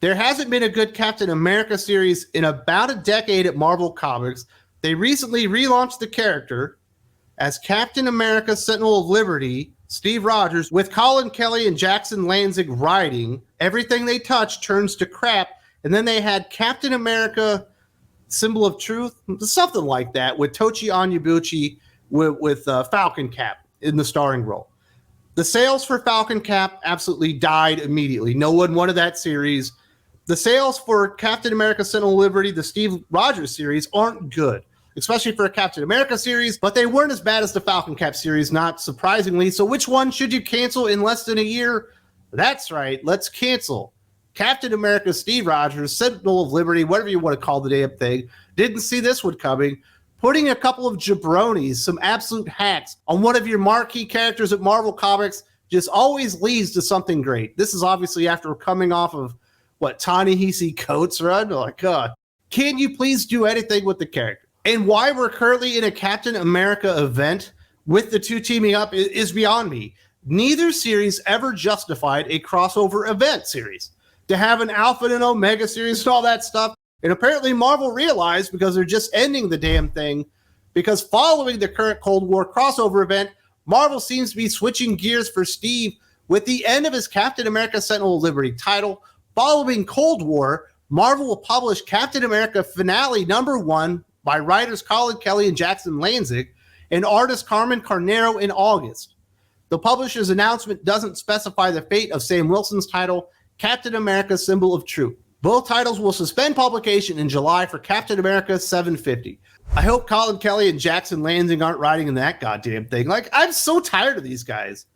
There hasn't been a good Captain America series in about a decade at Marvel Comics. They recently relaunched the character as Captain America Sentinel of Liberty, Steve Rogers, with Collin, Kelly, and Jackson Lanzig writing. Everything they touch turns to crap. And then they had Captain America Symbol of Truth, something like that, with Tochi Onyebuchi with Falcon Cap in the starring role. The sales for Falcon Cap absolutely died immediately. No one wanted that series. The sales for Captain America Sentinel of Liberty, the Steve Rogers series, aren't good, especially for a Captain America series, but they weren't as bad as the Falcon Cap series, not surprisingly. So which one should you cancel in less than a year? That's right, let's cancel Captain America Steve Rogers, Sentinel of Liberty, whatever you want to call the damn thing. Didn't see this one coming. Putting a couple of jabronis, some absolute hacks, on one of your marquee characters at Marvel Comics just always leads to something great. This is obviously after coming off of Ta-Nehisi Coates run. Oh my God. Can you please do anything with the character? And why we're currently in a Captain America event with the two teaming up is beyond me. Neither series ever justified a crossover event series. To have an Alpha and Omega series and all that stuff. And apparently Marvel realized, because they're just ending the damn thing, because following the current Cold War crossover event, Marvel seems to be switching gears for Steve with the end of his Captain America Sentinel of Liberty title. Following Cold War, Marvel will publish Captain America Finale #1 by writers Collin, Kelly, and Jackson Lanzig and artist Carmen Carnero in August. The publisher's announcement doesn't specify the fate of Sam Wilson's title, Captain America Symbol of Truth. Both titles will suspend publication in July for Captain America 750. I hope Collin, Kelly, and Jackson Lanzig aren't writing in that goddamn thing. Like, I'm so tired of these guys.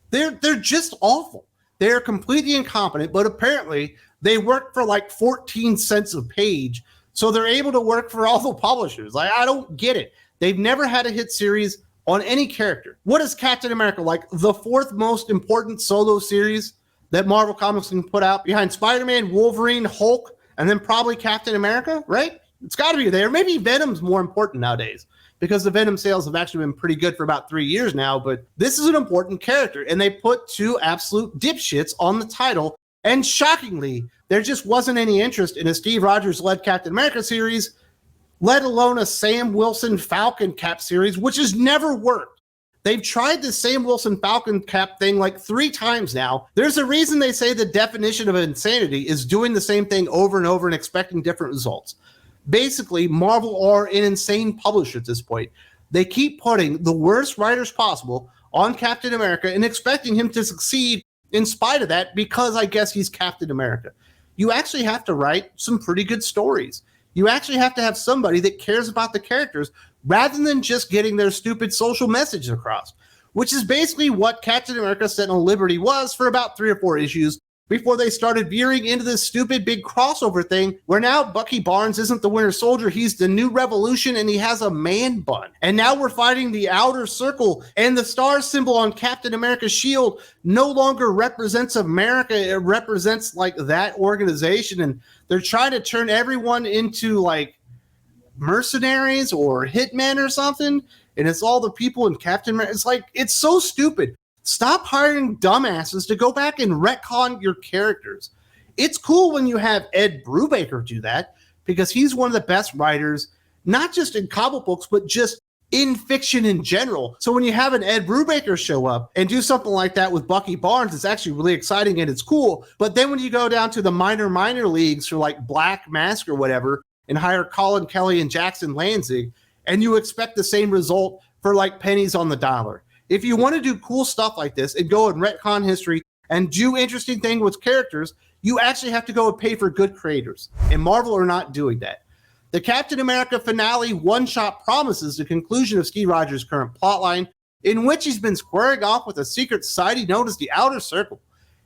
They're just awful. They're completely incompetent, but apparently they work for like 14 cents a page, so they're able to work for all the publishers. Like, I don't get it. They've never had a hit series on any character. What is Captain America, like the fourth most important solo series that Marvel Comics can put out, behind Spider-Man, Wolverine, Hulk, and then probably Captain America, right? It's got to be there. Maybe Venom's more important nowadays because the Venom sales have actually been pretty good for about 3 years now, but this is an important character, and they put two absolute dipshits on the title, and shockingly, there just wasn't any interest in a Steve Rogers-led Captain America series, let alone a Sam Wilson Falcon Cap series, which has never worked. They've tried the Sam Wilson Falcon Cap thing like 3 times now. There's a reason they say the definition of insanity is doing the same thing over and over and expecting different results. Basically, Marvel are an insane publisher at this point. They keep putting the worst writers possible on Captain America and expecting him to succeed in spite of that because I guess he's Captain America. You actually have to write some pretty good stories. You actually have to have somebody that cares about the characters rather than just getting their stupid social message across, which is basically what Captain America Sentinel of Liberty was for about 3 or 4 issues before they started veering into this stupid big crossover thing where now Bucky Barnes isn't the Winter Soldier, he's the New Revolution, and he has a man bun. And now we're fighting the Outer Circle, and the star symbol on Captain America's shield no longer represents America, it represents like that organization, and they're trying to turn everyone into like mercenaries or hitmen or something, and it's all the people in Captain America. It's like, it's so stupid. Stop hiring dumbasses to go back and retcon your characters. It's cool when you have Ed Brubaker do that because he's one of the best writers, not just in comic books, but just in fiction in general. So when you have an Ed Brubaker show up and do something like that with Bucky Barnes, it's actually really exciting and it's cool. But then when you go down to the minor leagues for like Black Mask or whatever and hire Collin, Kelly, and Jackson Lanzig, and you expect the same result for like pennies on the dollar. If you want to do cool stuff like this and go and retcon history and do interesting things with characters, you actually have to go and pay for good creators. And Marvel are not doing that. The Captain America finale one-shot promises the conclusion of Steve Rogers' current plotline, in which he's been squaring off with a secret society known as the Outer Circle,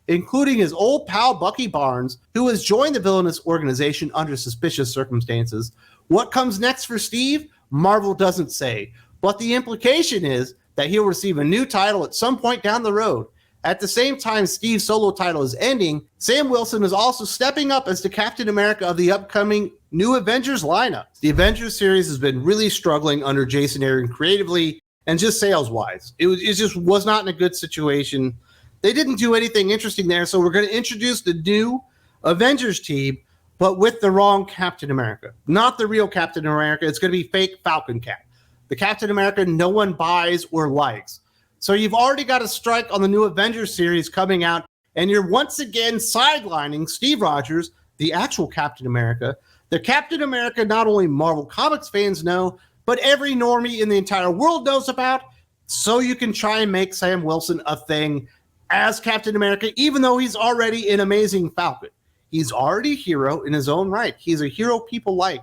including his old pal Bucky Barnes, who has joined the villainous organization under suspicious circumstances. What comes next for Steve? Marvel doesn't say, but the implication is that he'll receive a new title at some point down the road. At the same time Steve's solo title is ending, Sam Wilson is also stepping up as the Captain America of the upcoming new Avengers lineup. The Avengers series has been really struggling under Jason Aaron creatively and just sales-wise. It just was not in a good situation. They didn't do anything interesting there, so we're going to introduce the new Avengers team, but with the wrong Captain America. Not the real Captain America. It's going to be fake Falcon Cap. The Captain America no one buys or likes. So you've already got a strike on the new Avengers series coming out, and you're once again sidelining Steve Rogers, the actual Captain America, the Captain America not only Marvel Comics fans know, but every normie in the entire world knows about, so you can try and make Sam Wilson a thing as Captain America, even though he's already an amazing Falcon. He's already a hero in his own right. He's a hero people like.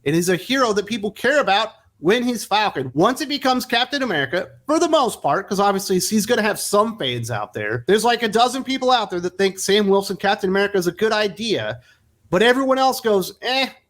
It is a hero that people care about when he's Falcon. Once it becomes Captain America, for the most part, because obviously he's going to have some fans out there. There's like a dozen people out there that think Sam Wilson, Captain America is a good idea, but everyone else goes,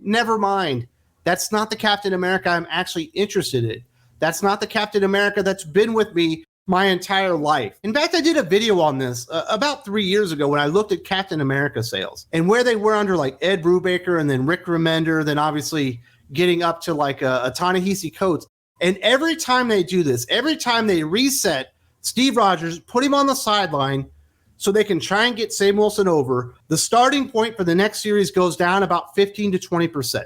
never mind. That's not the Captain America I'm actually interested in. That's not the Captain America that's been with me my entire life. In fact, I did a video on this about 3 years ago when I looked at Captain America sales and where they were under like Ed Brubaker and then Rick Remender, then obviously getting up to like a Ta-Nehisi Coates. And every time they do this, every time they reset Steve Rogers, put him on the sideline so they can try and get Sam Wilson over, the starting point for the next series goes down about 15 to 20%.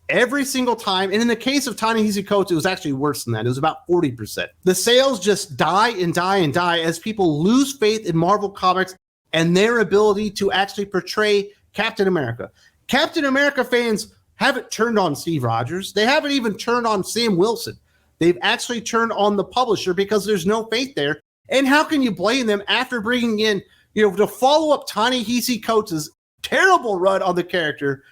Every single time. And in the case of Ta-Nehisi Coates, it was actually worse than that. It was about 40%. The sales just die and die and die as people lose faith in Marvel Comics and their ability to actually portray Captain America. Captain America fans haven't turned on Steve Rogers. They haven't even turned on Sam Wilson. They've actually turned on the publisher because there's no faith there. And how can you blame them after bringing in, to follow up Ta-Nehisi Coates' terrible run on the character,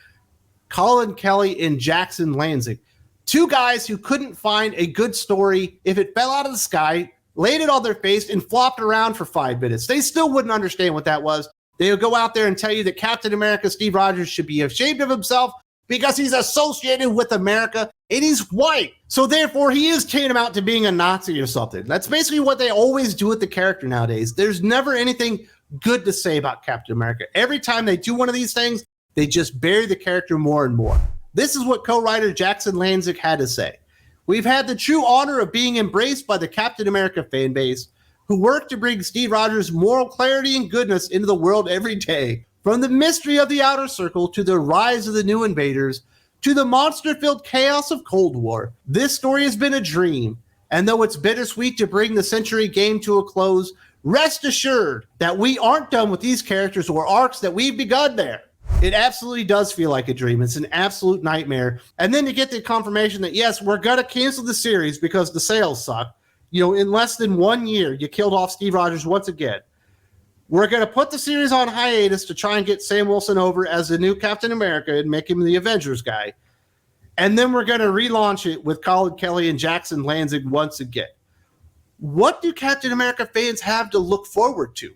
Collin Kelly and Jackson Lanzig, two guys who couldn't find a good story. If it fell out of the sky, laid it on their face, and flopped around for 5 minutes, they still wouldn't understand what that was. They would go out there and tell you that Captain America, Steve Rogers, should be ashamed of himself because he's associated with America and he's white. So therefore, he is tantamount to being a Nazi or something. That's basically what they always do with the character nowadays. There's never anything good to say about Captain America. Every time they do one of these things, they just bury the character more and more. This is what co-writer Jackson Lanzig had to say. We've had the true honor of being embraced by the Captain America fan base, who work to bring Steve Rogers' moral clarity and goodness into the world every day. From the mystery of the Outer Circle to the rise of the new invaders to the monster-filled chaos of Cold War, this story has been a dream. And though it's bittersweet to bring the Century game to a close, rest assured that we aren't done with these characters or arcs that we've begun there. It absolutely does feel like a dream. It's an absolute nightmare. And then to get the confirmation that, yes, we're going to cancel the series because the sales suck. In less than 1 year, you killed off Steve Rogers once again. We're going to put the series on hiatus to try and get Sam Wilson over as the new Captain America and make him the Avengers guy. And then we're going to relaunch it with Collin Kelly and Jackson Lanzig once again. What do Captain America fans have to look forward to?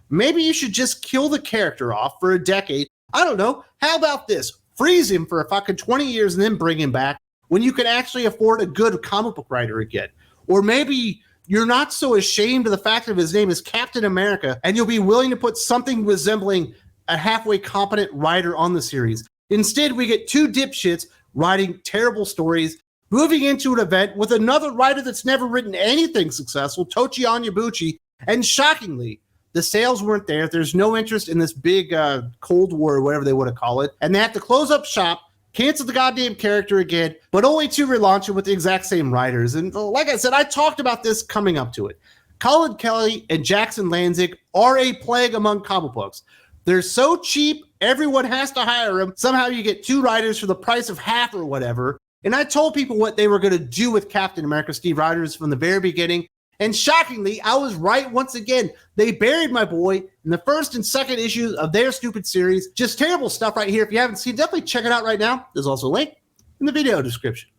Maybe you should just kill the character off for a decade. I don't know. How about this? Freeze him for a fucking 20 years and then bring him back when you can actually afford a good comic book writer again. Or maybe you're not so ashamed of the fact that his name is Captain America and you'll be willing to put something resembling a halfway competent writer on the series. Instead, we get two dipshits writing terrible stories, moving into an event with another writer that's never written anything successful, Tochi Onyebuchi, and shockingly, the sales weren't there. There's no interest in this big Cold War or whatever they want to call it. And they have to close up shop, cancel the goddamn character again, but only to relaunch it with the exact same writers. And like I said, I talked about this coming up to it. Collin Kelly and Jackson Lanzig are a plague among comic books. They're so cheap, everyone has to hire them. Somehow you get two writers for the price of half or whatever. And I told people what they were going to do with Captain America, Steve Rogers, from the very beginning. And shockingly, I was right once again. They buried my boy in the first and second issues of their stupid series. Just terrible stuff right here. If you haven't seen, definitely check it out right now. There's also a link in the video description.